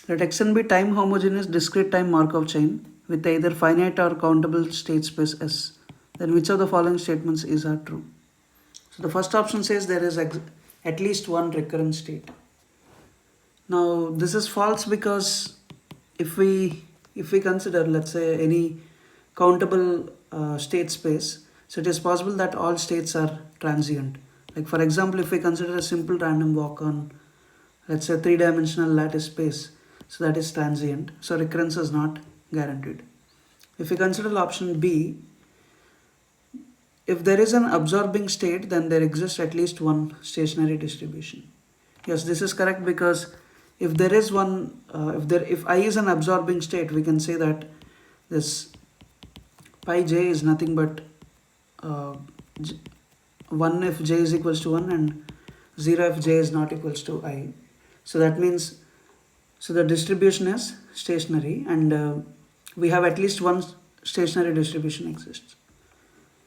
Let Xn be time homogeneous discrete time Markov chain with either finite or countable state space S. Then which of the following statements is are true? So the first option says there is at least one recurrent state. Now this is false because if we consider, let's say, any countable state space, so it is possible that all states are transient. Like for example, if we consider a simple random walk on, let's say, three-dimensional lattice space, so that is transient, so recurrence is not guaranteed. If we consider option B, if there is an absorbing state, then there exists at least one stationary distribution. Yes, this is correct because if there is one, if I is an absorbing state, we can say that this pi j is nothing but 1 if j is equals to 1 and 0 if j is not equals to I. So that means, so the distribution is stationary and we have at least one stationary distribution exists.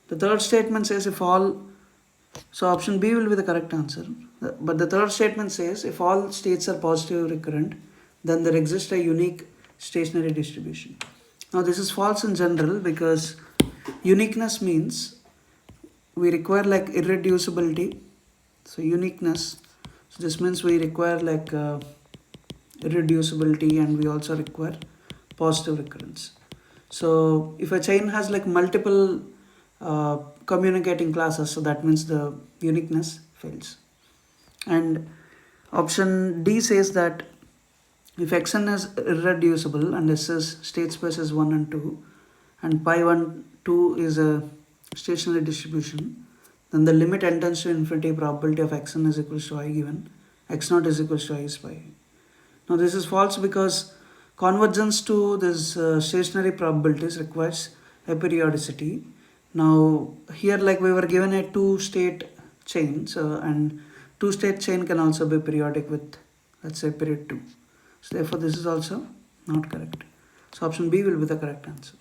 The third statement says if all, so option B will be the correct answer. But the third statement says if all states are positive recurrent, then there exists a unique stationary distribution. Now this is false in general because uniqueness means we require like irreducibility. So uniqueness, so this means we require like irreducibility and we also require positive recurrence. So if a chain has like multiple communicating classes, so that means the uniqueness fails. And option D says that if Xn is irreducible and S is state space is 1 and 2 and pi 1 2 is a stationary distribution, then the limit n tends to infinity probability of Xn is equals to I given X0 is equals to I is pi. Now this is false because convergence to this stationary probabilities requires aperiodicity. Now here like we were given a two-state chain, so and two-state chain can also be periodic with, let's say, period 2. So therefore this is also not correct. So option B will be the correct answer.